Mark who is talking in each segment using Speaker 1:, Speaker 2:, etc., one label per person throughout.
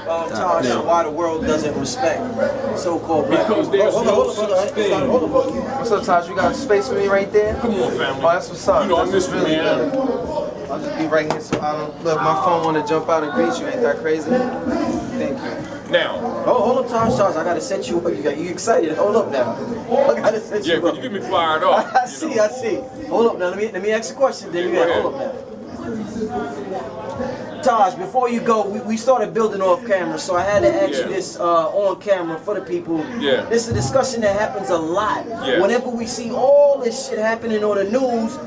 Speaker 1: Taj, why the world doesn't respect so-called black people.
Speaker 2: Because there's no such thing.
Speaker 1: What's up, Taj? You got space for me right there?
Speaker 2: Come on, family.
Speaker 1: Oh, that's what's up.
Speaker 2: You know,
Speaker 1: That's
Speaker 2: I miss
Speaker 1: really
Speaker 2: you, man.
Speaker 1: good. I'll just be right here so I don't look. My phone want to jump out and greet you. Ain't that crazy? Thank you.
Speaker 2: Now.
Speaker 1: Hold up, Taj. I gotta set you up. You excited? Hold up now. I gotta set you up.
Speaker 2: Yeah, you get me fired up.
Speaker 1: I see. Hold up now. Let me ask a question. Then hold up now. Taj, before you go, we started building off camera, so I had to ask you this on camera for the people.
Speaker 2: Yeah.
Speaker 1: This is a discussion that happens a lot.
Speaker 2: Yeah.
Speaker 1: Whenever we see all this shit happening on the news,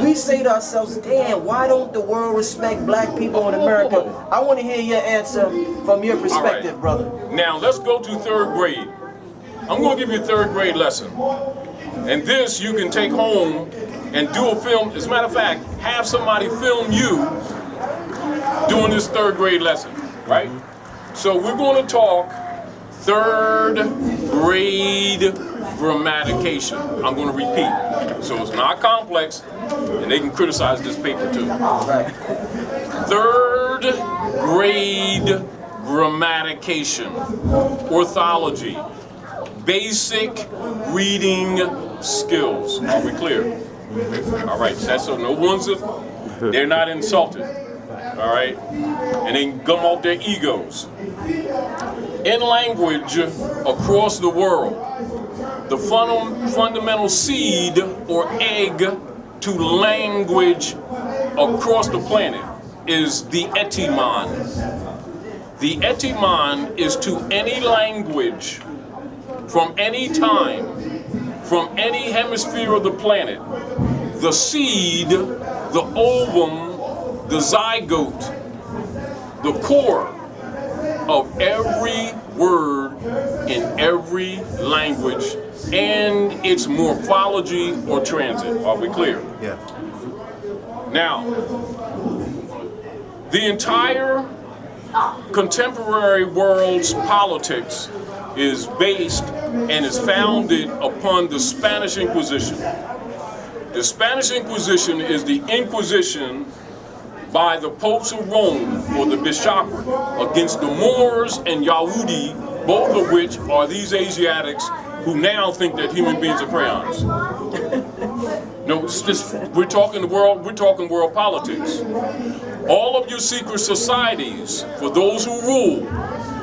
Speaker 1: we say to ourselves, damn, why don't the world respect black people in America? I want to hear your answer from your perspective, brother.
Speaker 2: Now, let's go to 3rd grade. I'm going to give you a 3rd grade lesson. And this you can take home and do a film. As a matter of fact, have somebody film you doing this 3rd grade lesson, right? So we're going to talk 3rd grade grammatication. I'm going to repeat. So it's not complex, and they can criticize this paper too.
Speaker 1: Right.
Speaker 2: 3rd grade grammatication, orthology, basic reading skills. Are we clear? All right, that's so no one's, they're not insulted. All right, and then gum out their egos. In language across the world, the fundamental seed or egg to language across the planet is the etymon. The etymon is to any language from any time, from any hemisphere of the planet, the seed, the ovum, the zygote, the core of every word in every language and its morphology or transit. Are we clear?
Speaker 1: Yeah.
Speaker 2: Now, the entire contemporary world's politics is based and is founded upon the Spanish Inquisition. The Spanish Inquisition is the Inquisition by the popes of Rome, or the bishopric, against the Moors and Yahudi, both of which are these Asiatics who now think that human beings are crayons. No, it's just, we're talking world politics. All of your secret societies, for those who rule,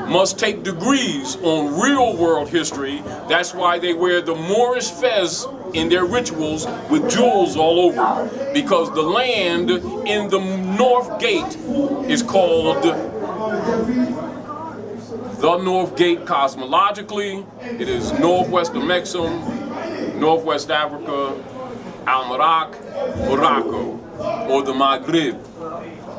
Speaker 2: must take degrees on real world history. That's why they wear the Moorish fez in their rituals with jewels all over. Because the land in the North Gate is called the North Gate cosmologically. It is northwest of Mexico, northwest Africa, Al-Marak, Morocco, or the Maghrib.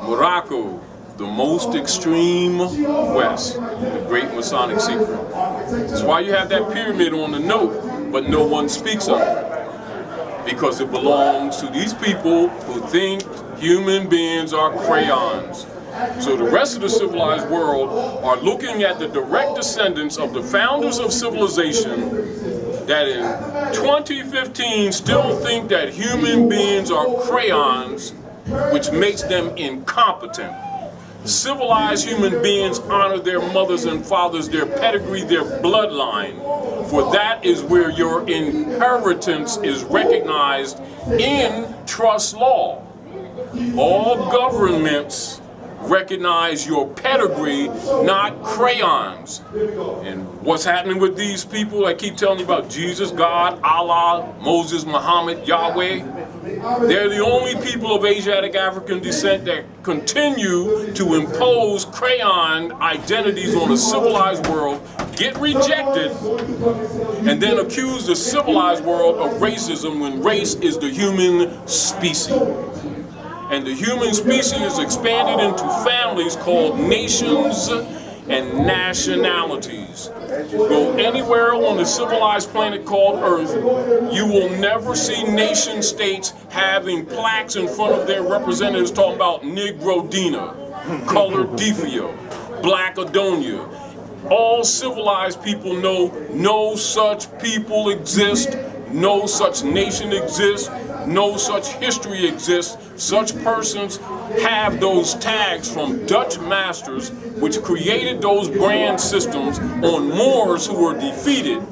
Speaker 2: Morocco, the most extreme west, the great Masonic secret. That's why you have that pyramid on the note, but no one speaks of it. Because it belongs to these people who think human beings are crayons. So the rest of the civilized world are looking at the direct descendants of the founders of civilization that in 2015 still think that human beings are crayons, which makes them incompetent. Civilized human beings honor their mothers and fathers, their pedigree, their bloodline, for that is where your inheritance is recognized in trust law. All governments recognize your pedigree, not crayons. And what's happening with these people? I keep telling you about Jesus, God, Allah, Moses, Muhammad, Yahweh. They're the only people of Asiatic African descent that continue to impose crayon identities on a civilized world, get rejected, and then accuse the civilized world of racism when race is the human species. And the human species is expanded into families called nations and nationalities. Go anywhere on the civilized planet called Earth, you will never see nation states having plaques in front of their representatives talking about Negro Dina, Colored Defio, Black Adonia. All civilized people know no such people exist, no such nation exists. no such history exists. Such persons have those tags from Dutch masters, which created those brand systems on Moors who were defeated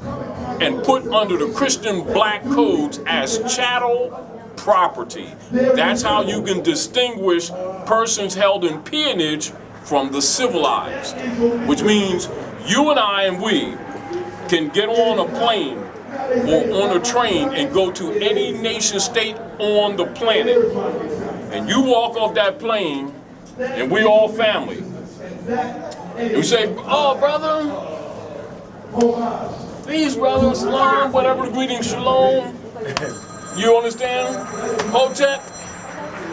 Speaker 2: and put under the Christian black codes as chattel property. That's how you can distinguish persons held in peonage from the civilized, which means you and I and we can get on a plane or on a train and go to any nation state on the planet, and you walk off that plane and we all family. You say, oh brother, peace brother, salam, whatever the greeting, shalom. You understand? Hotep.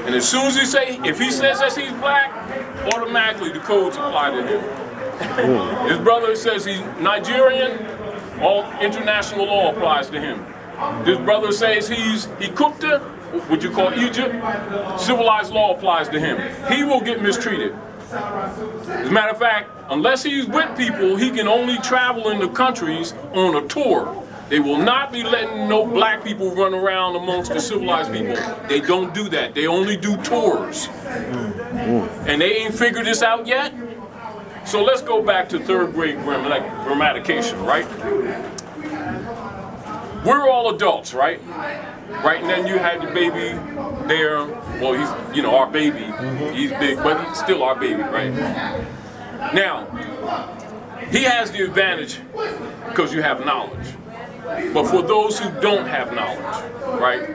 Speaker 2: And as soon as he say, if he says that he's black, automatically the codes apply to him. His brother says he's Nigerian, all international law applies to him. His brother says he Kupta, what you call Egypt, civilized law applies to him. He will get mistreated. As a matter of fact, unless he's with people, he can only travel in the countries on a tour. They will not be letting no black people run around amongst the civilized people. They don't do that. They only do tours. And they ain't figured this out yet. So let's go back to third grade grammatication, right? We're all adults, right? Right, and then you had the baby there. Well, he's, you know, our baby. He's big, but he's still our baby, right? Now, he has the advantage because you have knowledge. But for those who don't have knowledge, right,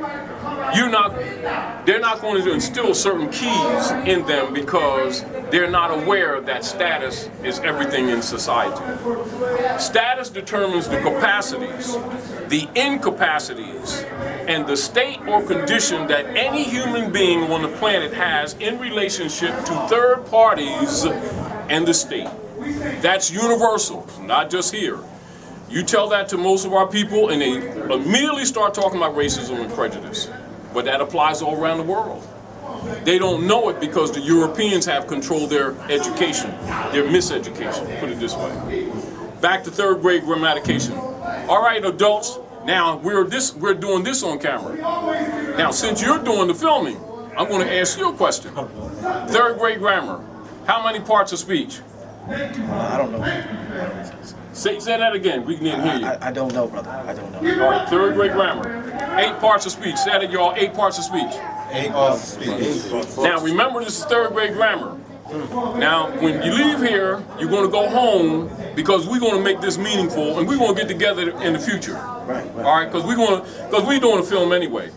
Speaker 2: they're not going to instill certain keys in them because they're not aware that status is everything in society. Status determines the capacities, the incapacities, and the state or condition that any human being on the planet has in relationship to third parties and the state. That's universal, not just here. You tell that to most of our people and they immediately start talking about racism and prejudice. But that applies all around the world. They don't know it because the Europeans have controlled their education, their miseducation, put it this way. Back to third grade grammatication. All right, adults, now we're doing this on camera. Now, since you're doing the filming, I'm going to ask you a question. Third grade grammar, how many parts of speech?
Speaker 1: I don't know.
Speaker 2: Say that again, we can hear you.
Speaker 1: I don't know, brother. I don't know.
Speaker 2: All right, third grade grammar. 8 parts of speech. Say that, y'all. 8 parts of speech.
Speaker 3: 8 parts of speech.
Speaker 2: Now, remember, this is third grade grammar. Now, when you leave here, you're going to go home because we're going to make this meaningful and we're going to get together in the future.
Speaker 1: Right.
Speaker 2: All right, because we're doing a film anyway.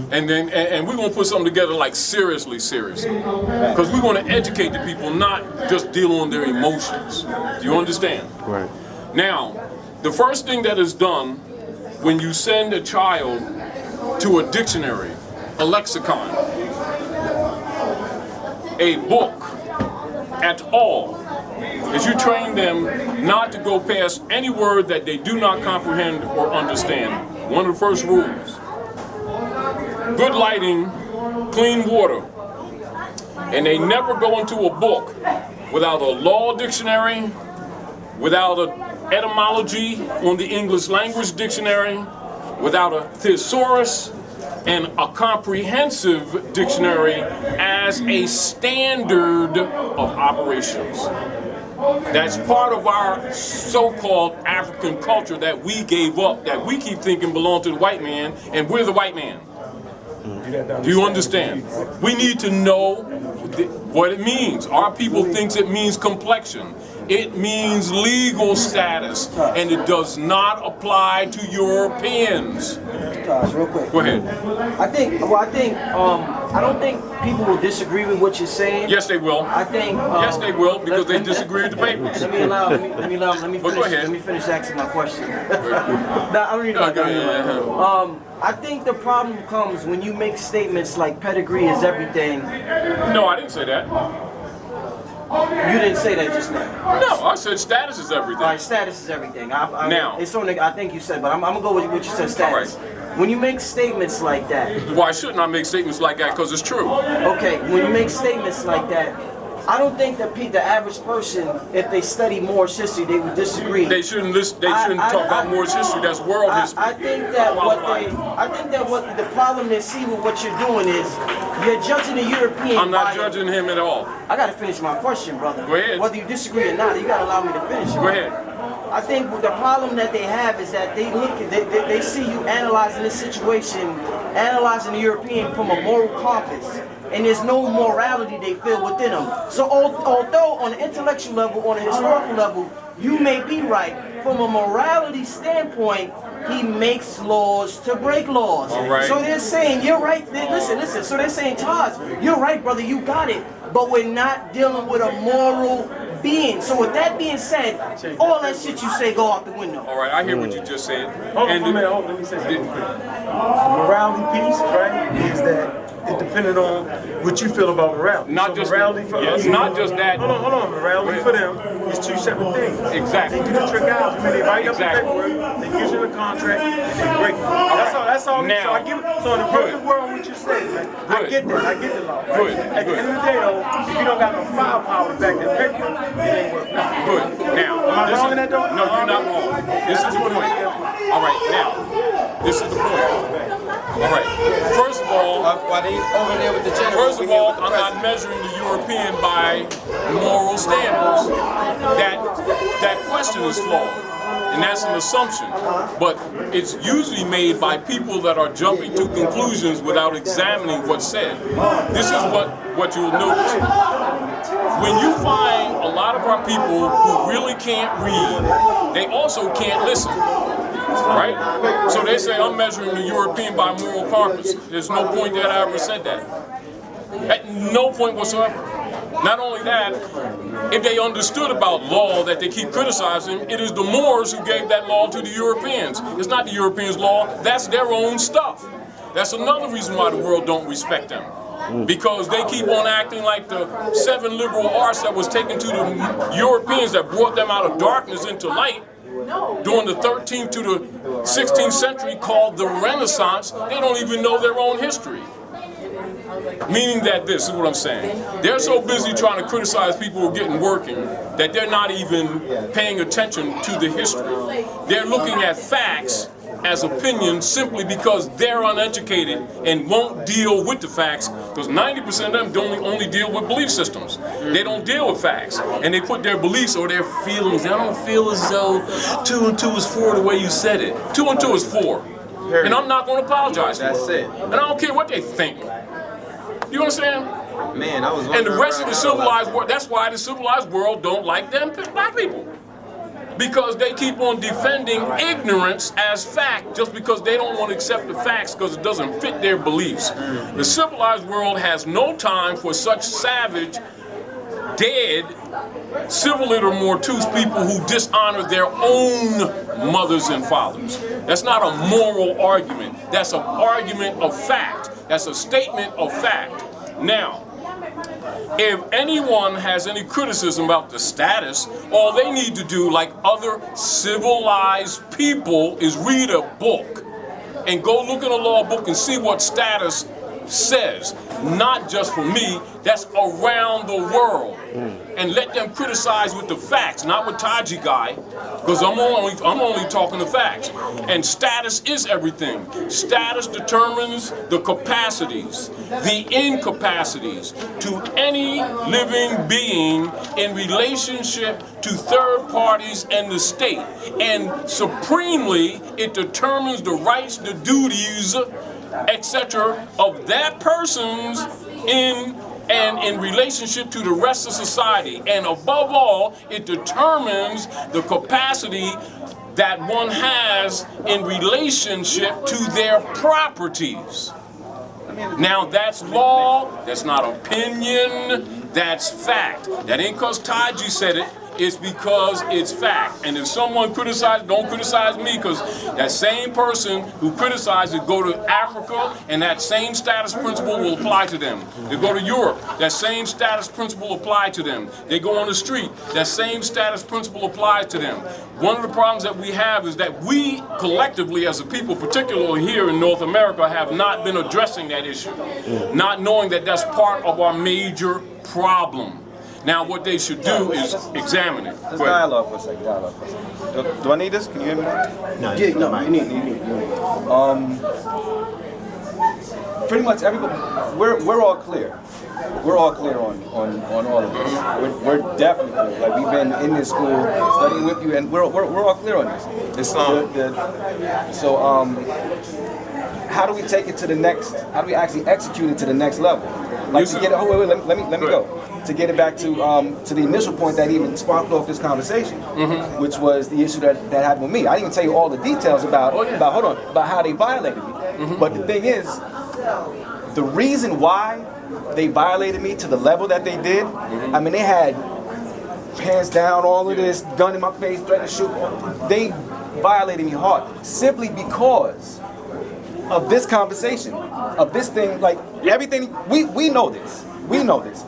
Speaker 2: And then we're going to put something together like seriously. Because we're going to educate the people, not just deal on their emotions. Do you understand?
Speaker 3: Right.
Speaker 2: Now, the first thing that is done when you send a child to a dictionary, a lexicon, a book at all, is you train them not to go past any word that they do not comprehend or understand. One of the first rules. Good lighting, clean water. And they never go into a book without a law dictionary, without an etymology on the English language dictionary, without a thesaurus, and a comprehensive dictionary as a standard of operations. That's part of our so-called African culture that we gave up, that we keep thinking belong to the white man, and we're the white man. Do you understand? We need to know what it means. Our people thinks it means complexion. It means legal status, and it does not apply to Europeans.
Speaker 1: Gosh, real quick.
Speaker 2: Go ahead.
Speaker 1: I don't think people will disagree with what you're saying.
Speaker 2: Yes, they will.
Speaker 1: I think.
Speaker 2: Yes, they will, because they disagree with the papers.
Speaker 1: Let me finish asking my question. I don't need to. I think the problem comes when you make statements like pedigree is everything.
Speaker 2: No, I didn't say that.
Speaker 1: You didn't say that just now.
Speaker 2: No, I said status is everything.
Speaker 1: All right, status is everything.
Speaker 2: Now.
Speaker 1: It's on. I think you said, but I'm gonna go with what you said. Status.
Speaker 2: All right.
Speaker 1: When you make statements like that.
Speaker 2: Why shouldn't I make statements like that? Because it's true.
Speaker 1: Okay, when you make statements like that, I don't think that the average person, if they study Moorish history, they would disagree.
Speaker 2: They shouldn't listen. They shouldn't talk about Moorish history. That's world history.
Speaker 1: I think that what the problem they see with what you're doing is you're judging the European.
Speaker 2: I'm not judging him at all.
Speaker 1: I gotta finish my question, brother.
Speaker 2: Go ahead.
Speaker 1: Whether you disagree or not, you gotta allow me to finish it.
Speaker 2: Go ahead.
Speaker 1: I think the problem that they have is that they look at they see you analyzing this situation, analyzing the European from a moral compass, and there's no morality they feel within them. So although on the intellectual level, on a historical level, you may be right, from a morality standpoint, he makes laws to break laws.
Speaker 2: All right.
Speaker 1: So they're saying, you're right. Listen. So they're saying, Taj, you're right, brother, you got it. But we're not dealing with a moral being. So with that being said, all that shit you say go out the window.
Speaker 2: All right, I hear what you just said.
Speaker 4: Hold on a minute, let me say something. Morality piece, right, is that it depended on what you feel about morality.
Speaker 2: Not
Speaker 4: so
Speaker 2: just
Speaker 4: morality for us.
Speaker 2: not just that.
Speaker 4: Hold on. Morality for them is two separate things.
Speaker 2: Exactly.
Speaker 4: They do the trick out. I mean, they write up the paperwork, they give you the contract, and they break it. That's all.
Speaker 2: Now,
Speaker 4: so I give. So in the perfect world, what you say, man, I get that. I get the law. Right? At the end of the day, though, if you don't got no firepower to back that paper, it ain't worth nothing.
Speaker 2: Good. Now,
Speaker 4: am I wrong in that though?
Speaker 2: No, you're not wrong. This is the point. All right, now, this is the point. All right. First of all, I'm not measuring the European by moral standards. That question is flawed, and that's an assumption. But it's usually made by people that are jumping to conclusions without examining what's said. This is what you'll notice. When you find a lot of our people who really can't read, they also can't listen. Right? So they say I'm measuring the European by moral compass. There's no point that I ever said that. At no point whatsoever. Not only that, if they understood about law that they keep criticizing, it is the Moors who gave that law to the Europeans. It's not the Europeans' law, that's their own stuff. That's another reason why the world don't respect them. Because they keep on acting like the 7 liberal arts that was taken to the Europeans that brought them out of darkness into light during the 13th to the 16th century, called the Renaissance. They don't even know their own history. Meaning that this is what I'm saying. They're so busy trying to criticize people who are getting working that they're not even paying attention to the history. They're looking at facts as opinions simply because they're uneducated and won't deal with the facts, because 90% of them don't only deal with belief systems. They don't deal with facts, and they put their beliefs or their feelings. I don't feel as though 2 and 2 is 4 the way you said it. 2 and 2 is 4. And I'm not going to apologize for it.
Speaker 3: That's it.
Speaker 2: And I don't care what they think. You understand?
Speaker 3: Man, I was
Speaker 2: And the rest of the civilized world, that's why the civilized world don't like them black people. Because they keep on defending ignorance as fact just because they don't want to accept the facts because it doesn't fit their beliefs. The civilized world has no time for such savage, dead, civiliter mortuus people who dishonor their own mothers and fathers. That's not a moral argument. That's an argument of fact. That's a statement of fact. Now, if anyone has any criticism about the status, all they need to do, like other civilized people, is read a book and go look in a law book and see what status says. Not just for me, that's around the world. And let them criticize with the facts, not with Taji guy, because I'm only talking the facts. And status is everything. Status determines the capacities, the incapacities to any living being in relationship to third parties and the state. And supremely, it determines the rights, the duties, etc. of that person's in relationship to the rest of society. And above all, it determines the capacity that one has in relationship to their properties. Now that's law, that's not opinion, that's fact. That ain't because Taji said it. It's because it's fact. And if someone criticizes, don't criticize me, because that same person who criticizes go to Africa and that same status principle will apply to them. They go to Europe, that same status principle applies to them. They go on the street, that same status principle applies to them. One of the problems that we have is that we collectively as a people, particularly here in North America, have not been addressing that issue. Not knowing that that's part of our major problem. Now, what they should do is examine it.
Speaker 5: Let's dialogue for a second. Do I need this? Can you hear me now?
Speaker 1: No, you need.
Speaker 5: Pretty much everybody, we're all clear. We're all clear on all of this. We're definitely clear. Like, we've been in this school studying with you, and we're all clear on this. How do we take it to the next? How do we actually execute it to the next level? Like, to get it. Oh, wait, let me go. To get it back to the initial point that even sparked off this conversation, which was the issue that happened with me. I didn't even tell you all the details about how they violated me. But the thing is, the reason why they violated me to the level that they did, I mean, they had hands down, all of this, gun in my face, threatening to shoot. They violated me hard simply because of this conversation, of this thing. Like, everything, we know this. We know this.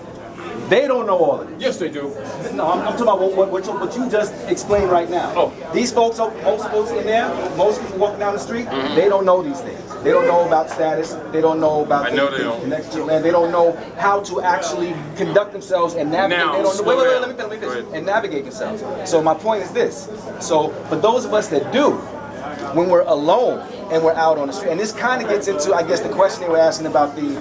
Speaker 5: They don't know all of it.
Speaker 2: Yes, they do.
Speaker 5: No, I'm talking about what you just explained right now.
Speaker 2: Oh.
Speaker 5: These folks, most folks in there, most people walking down the street, they don't know these things. They don't know about status. They don't know about the next year land. They don't know how to actually conduct themselves and navigate. They don't know. Wait, let me finish. And navigate themselves. So my point is this. So for those of us that do, when we're alone and we're out on the street, and this kind of gets into, I guess, the question they were asking about the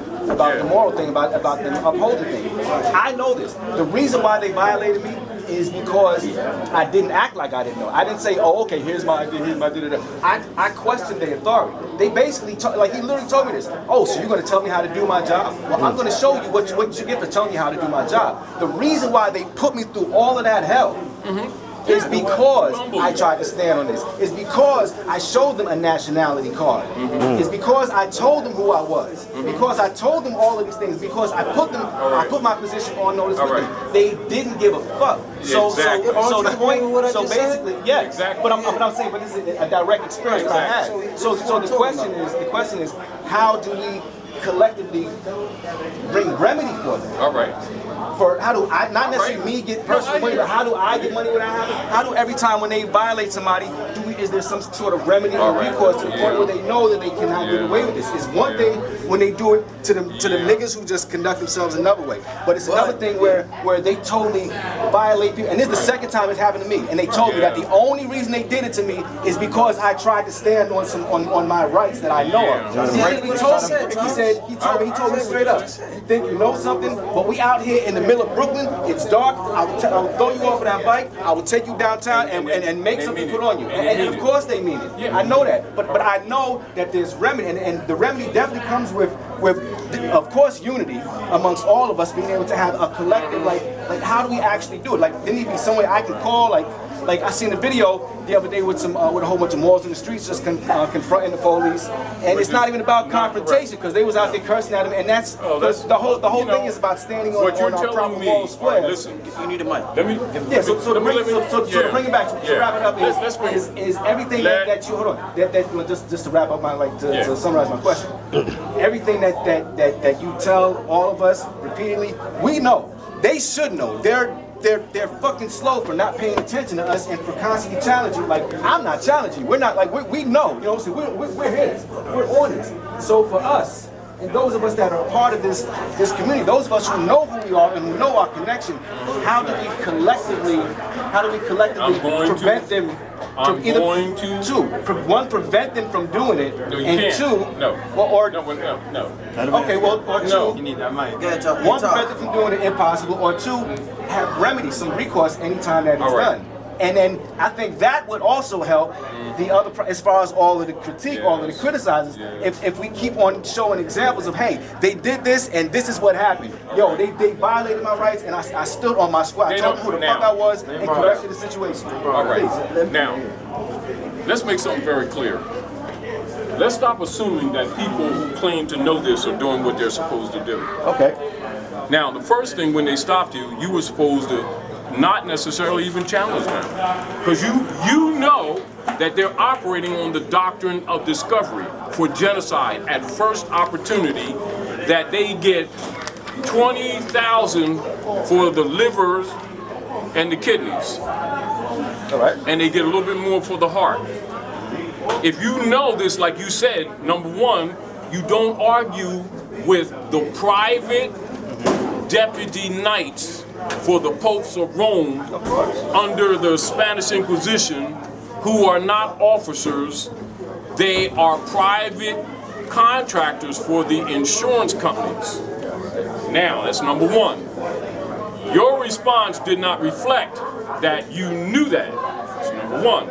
Speaker 5: moral thing, about the upholding thing. I know this. The reason why they violated me is because I didn't act like I didn't know. I didn't say, oh, okay, here's my idea, here's my da-da-da. I questioned their authority. They basically, like, he literally told me this. Oh, so you're going to tell me how to do my job? Well, I'm going to show you what you get for telling you how to do my job. The reason why they put me through all of that hell is because I tried to stand on this. It's because I showed them a nationality card. It's because I told them who I was. Because I told them all of these things. Because I put my position on notice with them. They didn't give a fuck. So the point. So basically, yeah. Exactly. But I'm saying, but this is a direct experience that I had. So the question is, how do we collectively bring remedy for them?
Speaker 2: All right.
Speaker 5: For how do I, not necessarily me get personal money, but how do I get money without having? How do every time when they violate somebody, is there some sort of remedy or recourse to the point where they know that they cannot get away with this? It's one thing when they do it to the niggas who just conduct themselves another way, but it's another thing where they totally violate people. And this is the second time it's happened to me, and they told me that the only reation they did it to me is because I tried to stand on my rights that I know of. He told me straight up, you think you know something, but we out here in the middle of Brooklyn, it's dark, I will throw you off of that bike, I will take you downtown and make something put on you. And of course they mean it. I know that. But I know that there's remedy, and the remedy definitely comes with of course, unity amongst all of us, being able to have a collective, like how do we actually do it? Like, there needs to be some way I can call, like I seen a video the other day with with a whole bunch of Moors in the streets just confronting the police, and it's not even about confrontation because they was out there cursing at them, and that's the whole thing is about standing on our proper moral square.
Speaker 2: Listen,
Speaker 1: you need a mic.
Speaker 2: Let me.
Speaker 5: Yeah. So to bring it back, to wrap it up, is everything that you hold on. Just to wrap up to summarize my question. Everything that you tell all of us repeatedly, we know. They should know. They're fucking slow for not paying attention to us and for constantly challenging. Like, I'm not challenging. We're not like we know. You know what I'm saying? We're here. We're on this. So for us and those of us that are part of this community, those of us who know who we are and who know our connection, how do we collectively prevent them? Prevent them from doing it, and two,
Speaker 2: no.
Speaker 5: Okay, well, or two,
Speaker 2: no.
Speaker 5: you need that mic. One, prevent them from doing it, impossible, or two, have remedy, some recourse anytime that it's done. And then I think that would also help the other, as far as all of the critique, all of the criticizers, if we keep on showing examples of, hey, they did this and this is what happened. Yo, they violated my rights and I stood on my squad. I told them who the fuck I was and corrected the situation.
Speaker 2: All right. Now, let's make something very clear. Let's stop assuming that people who claim to know this are doing what they're supposed to do.
Speaker 5: Okay.
Speaker 2: Now, the first thing when they stopped you, you were supposed to not necessarily even challenge them. Because you know that they're operating on the doctrine of discovery for genocide at first opportunity, that they get 20,000 for the livers and the kidneys.
Speaker 5: All right.
Speaker 2: And they get a little bit more for the heart. If you know this, like you said, number one, you don't argue with the private deputy knights for the popes of Rome under the Spanish Inquisition who are not officers. They are private contractors for the insurance companies. Now, that's number one. Your response did not reflect that you knew that. That's number one.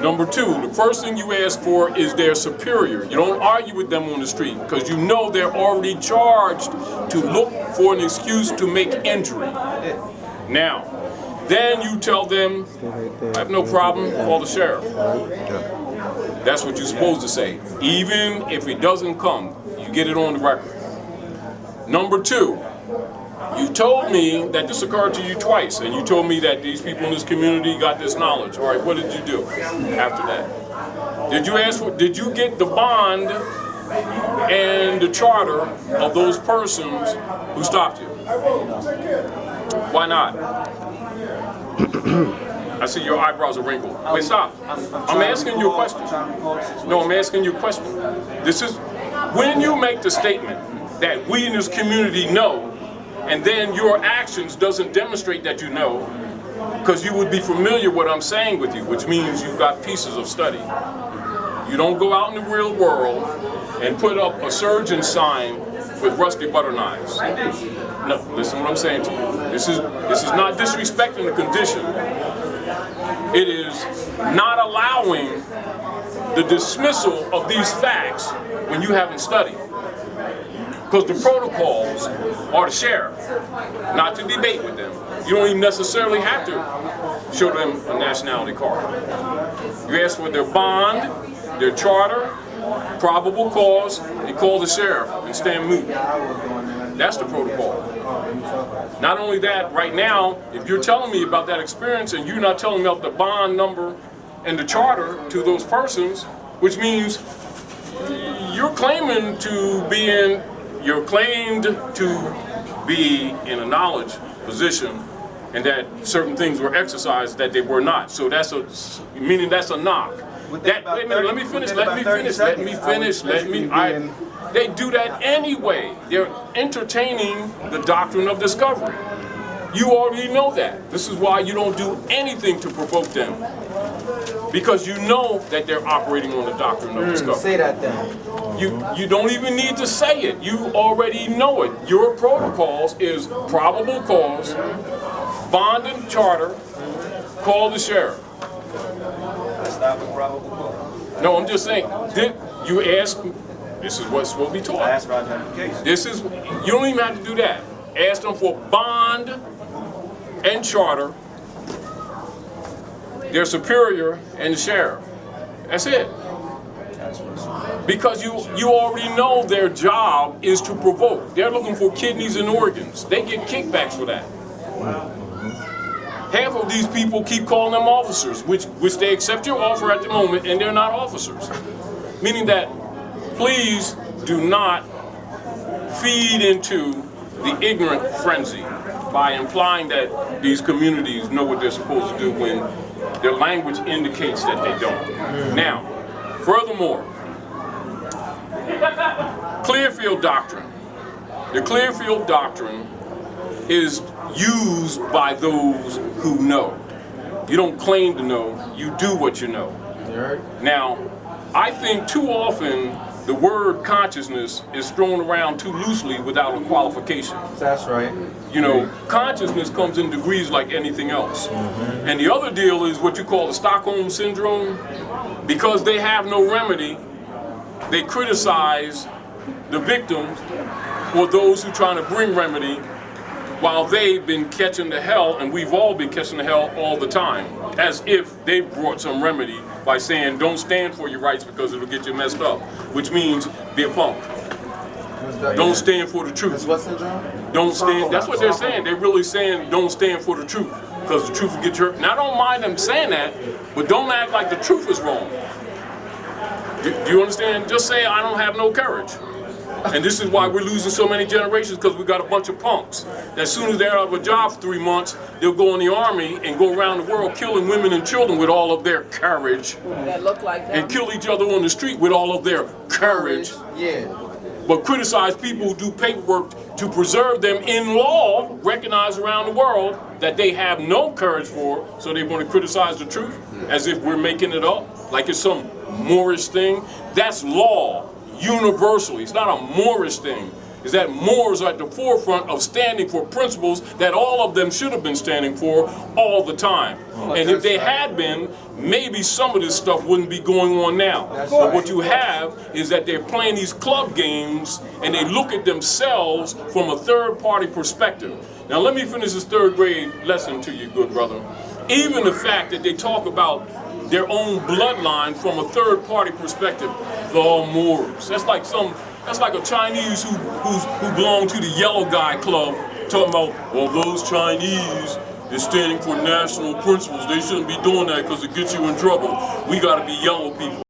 Speaker 2: Number two, the first thing you ask for is their superior. You don't argue with them on the street because you know they're already charged to look for an excuse to make injury. Now, then you tell them, I have no problem, call the sheriff. That's what you're supposed to say. Even if it doesn't come, you get it on the record. Number two, you told me that this occurred to you twice, and you told me that these people in this community got this knowledge. All right, what did you do after that? Did you get the bond and the charter of those persons who stopped you? Why not? I see your eyebrows are wrinkled. Wait, stop. I'm asking you a question. No, I'm asking you a question. This is when you make the statement that we in this community know, and then your actions doesn't demonstrate that you know, because you would be familiar what I'm saying with you, which means you've got pieces of study. You don't go out in the real world and put up a surgeon sign with rusty butter knives. No, listen what I'm saying to you. This is not disrespecting the condition. It is not allowing the dismissal of these facts when you haven't studied. Because the protocols are the sheriff, not to debate with them. You don't even necessarily have to show them a nationality card. You ask for their bond, their charter, probable cause, and call the sheriff and stand mute. That's the protocol. Not only that, right now, if you're telling me about that experience and you're not telling me about the bond number and the charter to those persons, which means you're claiming to be in You're claimed to be in a knowledge position and that certain things were exercised that they were not. So that's meaning that's a knock. Wait a minute, let me finish. They do that anyway. They're entertaining the doctrine of discovery. You already know that. This is why you don't do anything to provoke them. Because you know that they're operating on the doctrine of discovery.
Speaker 1: Say that then.
Speaker 2: You don't even need to say it. You already know it. Your protocols is probable cause, bond and charter, call the sheriff.
Speaker 5: That's not the probable cause.
Speaker 2: No, I'm just saying. Did you ask? This is what's supposed to be taught.
Speaker 5: That's identification.
Speaker 2: This is. You don't even have to do that. Ask them for bond and charter, their superior, and the sheriff. That's it. Because you already know their job is to provoke. They're looking for kidneys and organs. They get kickbacks for that. Half of these people keep calling them officers, which they accept your offer at the moment, and they're not officers. Meaning that, please do not feed into the ignorant frenzy by implying that these communities know what they're supposed to do when their language indicates that they don't. Now, furthermore, Clearfield Doctrine. The Clearfield Doctrine is used by those who know. You don't claim to know, you do what you know. Now, I think too often the word consciousness is thrown around too loosely without a qualification.
Speaker 1: That's right.
Speaker 2: You know, consciousness comes in degrees like anything else. And the other deal is what you call the Stockholm Syndrome. Because they have no remedy, they criticize the victims or those who are trying to bring remedy while they've been catching the hell, and we've all been catching the hell all the time, as if they brought some remedy by saying don't stand for your rights because it'll get you messed up, which means be a punk. Don't stand for the truth.
Speaker 1: That's what syndrome?
Speaker 2: Don't stand. That's what they're saying. They're really saying don't stand for the truth because the truth will get you hurt. Now I don't mind them saying that, but don't act like the truth is wrong. Do you understand? Just say I don't have no courage. And this is why we're losing so many generations, because we got a bunch of punks. As soon as they're out of a job for 3 months, they'll go in the army and go around the world killing women and children with all of their courage.
Speaker 6: That look like them.
Speaker 2: And kill each other on the street with all of their courage.
Speaker 1: Yeah.
Speaker 2: But criticize people who do paperwork to preserve them in law, recognized around the world, that they have no courage for, so they want to criticize the truth as if we're making it up, like it's some Moorish thing. That's law, universally. It's not a Moorish thing. Is that Moors are at the forefront of standing for principles that all of them should have been standing for all the time. And if they had been, maybe some of this stuff wouldn't be going on now. But what you have is that they're playing these club games and they look at themselves from a third-party perspective. Now let me finish this third grade lesson to you, good brother. Even the fact that they talk about their own bloodline from a third-party perspective, the Moors. That's like a Chinese who belong to the yellow guy club talking about, well, those Chinese is standing for national principles. They shouldn't be doing that because it gets you in trouble. We got to be yellow people.